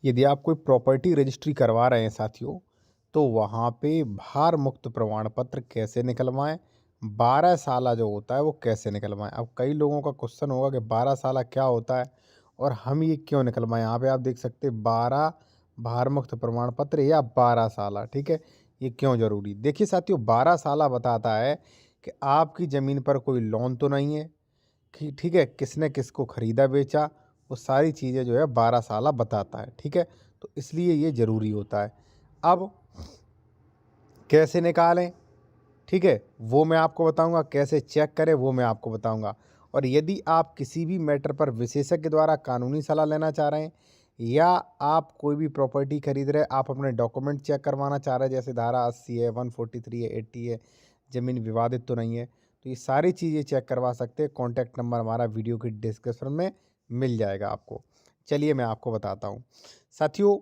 यदि आप कोई प्रॉपर्टी रजिस्ट्री करवा रहे हैं साथियों, तो वहाँ पे भार मुक्त प्रमाण पत्र कैसे निकलवाएं, 12 साला जो होता है वो कैसे निकलवाएं। अब कई लोगों का क्वेश्चन होगा कि 12 साला क्या होता है और हम ये क्यों निकलवाएं। यहाँ पे आप देख सकते हैं 12 भार मुक्त प्रमाण पत्र या 12 साला, ठीक है। ये क्यों ज़रूरी, देखिए साथियों 12 साला बताता है कि आपकी ज़मीन पर कोई लोन तो नहीं है, ठीक है, किसने किसको खरीदा बेचा, वो सारी चीज़ें जो है 12 साला बताता है, ठीक है। तो इसलिए ये ज़रूरी होता है। अब कैसे निकालें, ठीक है, वो मैं आपको बताऊंगा, कैसे चेक करें वो मैं आपको बताऊंगा। और यदि आप किसी भी मैटर पर विशेषज्ञ द्वारा कानूनी सलाह लेना चाह रहे हैं या आप कोई भी प्रॉपर्टी खरीद रहे हैं, आप अपने डॉक्यूमेंट चेक करवाना चाह रहे हैं, जैसे धारा 80 है, 143 है, 80 है, ज़मीन विवादित तो नहीं है, तो ये सारी चीज़ें चेक करवा सकते हैं। कॉन्टैक्ट नंबर हमारा वीडियो की डिस्क्रिप्शन में मिल जाएगा आपको। चलिए मैं आपको बताता हूँ साथियों।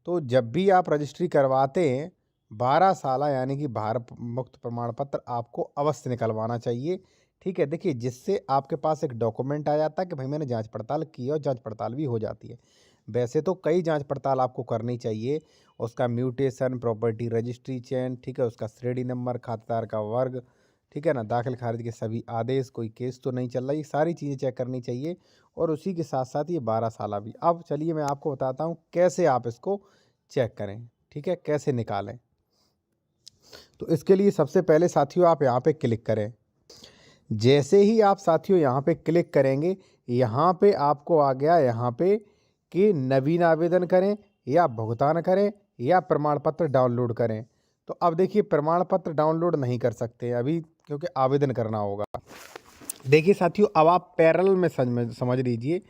तो जब भी आप रजिस्ट्री करवाते हैं, 12 साला यानी कि भार मुक्त प्रमाण पत्र आपको अवश्य निकलवाना चाहिए, ठीक है। देखिए जिससे आपके पास एक डॉक्यूमेंट आ जाता है कि भाई मैंने जांच पड़ताल की है और जांच पड़ताल भी हो जाती है। वैसे तो कई जांच पड़ताल आपको करनी चाहिए, उसका म्यूटेशन, प्रॉपर्टी रजिस्ट्री चेंज, ठीक है, उसका श्रेणी नंबर, खातेदार का वर्ग, ठीक है ना, दाखिल खारिज के सभी आदेश, कोई केस तो नहीं चल रहा, ये सारी चीज़ें चेक करनी चाहिए। और उसी के साथ साथ ये 12 साला भी। अब चलिए मैं आपको बताता हूँ कैसे आप इसको चेक करें, ठीक है, कैसे निकालें। तो इसके लिए सबसे पहले साथियों आप यहाँ पे क्लिक करें। जैसे ही आप साथियों यहाँ पे क्लिक करेंगे, यहाँ पे आपको आ गया यहाँ पे कि नवीन आवेदन करें या भुगतान करें या प्रमाण पत्र डाउनलोड करें। तो अब देखिए प्रमाण पत्र डाउनलोड नहीं कर सकते अभी, क्योंकि आवेदन करना होगा। देखिए साथियों अब आप पैरेलल में समझ लीजिए।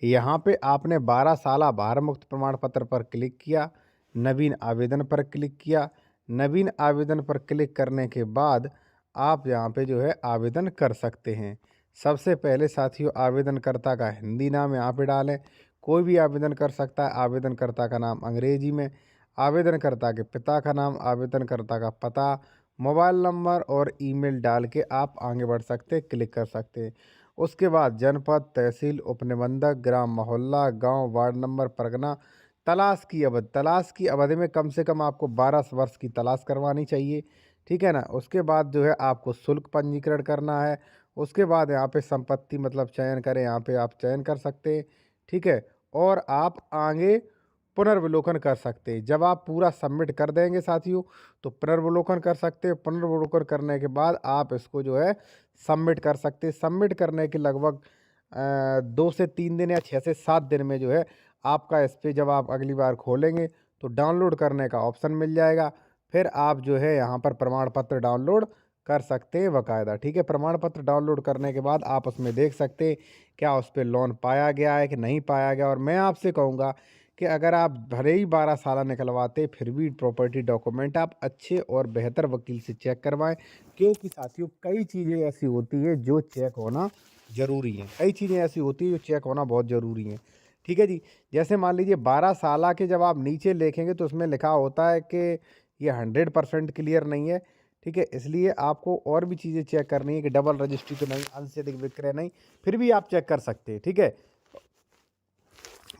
यहाँ पे आपने 12 साला भार मुक्त प्रमाण पत्र पर क्लिक किया, नवीन आवेदन पर क्लिक किया। नवीन आवेदन पर क्लिक करने के बाद आप यहाँ पे जो है आवेदन कर सकते हैं। सबसे पहले साथियों आवेदनकर्ता का हिंदी नाम यहाँ पे डालें। कोई भी आवेदन कर सकता है। आवेदनकर्ता का नाम अंग्रेजी में, आवेदनकर्ता के पिता का नाम, आवेदनकर्ता का पता, मोबाइल नंबर और ईमेल डाल के आप आगे बढ़ सकते हैं, क्लिक कर सकते हैं। उसके बाद जनपद, तहसील, उपनिबंधक, ग्राम, मोहल्ला, गांव, वार्ड नंबर, परगना, तलाश की अवधि में कम से कम आपको 12 वर्ष की तलाश करवानी चाहिए, ठीक है ना। उसके बाद जो है आपको शुल्क पंजीकरण करना है। उसके बाद यहाँ पे संपत्ति मतलब चयन करें, यहाँ पे आप चयन कर सकते हैं, ठीक है। और आप आगे पुनर्विलोकन कर सकते हैं। जब आप पूरा सबमिट कर देंगे साथियों, तो पुनर्विलोकन कर सकते हैं। पुनर्विलोकन करने के बाद आप इसको जो है सबमिट कर सकते हैं। सबमिट करने के लगभग 2 से 3 दिन या 6 से 7 दिन में जो है आपका इस पे जब आप अगली बार खोलेंगे तो डाउनलोड करने का ऑप्शन मिल जाएगा। फिर आप जो है यहाँ पर प्रमाण पत्र डाउनलोड कर सकते हैं बाकायदा, ठीक है। प्रमाण पत्र डाउनलोड करने के बाद आप उसमें देख सकते हैं क्या उस पर लोन पाया गया है कि नहीं पाया गया। और मैं आपसे कहूँगा कि अगर आप भले ही 12 साला निकलवाते फिर भी प्रॉपर्टी डॉक्यूमेंट आप अच्छे और बेहतर वकील से चेक करवाएं, क्योंकि साथियों कई चीज़ें ऐसी होती है जो चेक होना ज़रूरी है। कई चीज़ें ऐसी होती है जो चेक होना बहुत ज़रूरी है, ठीक है जी। जैसे मान लीजिए 12 साला के जब आप नीचे लिखेंगे तो उसमें लिखा होता है कि ये 100% क्लियर नहीं है, ठीक है। इसलिए आपको और भी चीज़ें चेक करनी है कि डबल रजिस्ट्री तो नहीं, अंश से अधिक विक्रय नहीं, फिर भी आप चेक कर सकते हैं, ठीक है।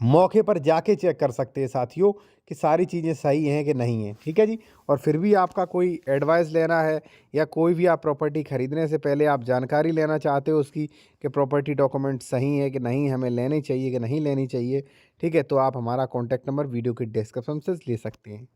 मौके पर जाके चेक कर सकते हैं साथियों कि सारी चीज़ें सही हैं कि नहीं हैं, ठीक है जी। और फिर भी आपका कोई एडवाइस लेना है या कोई भी आप प्रॉपर्टी खरीदने से पहले आप जानकारी लेना चाहते हो उसकी कि प्रॉपर्टी डॉक्यूमेंट सही है कि नहीं, हमें लेनी चाहिए कि नहीं लेनी चाहिए, ठीक है, तो आप हमारा कॉन्टैक्ट नंबर वीडियो की डिस्क्रिप्शन से ले सकते हैं।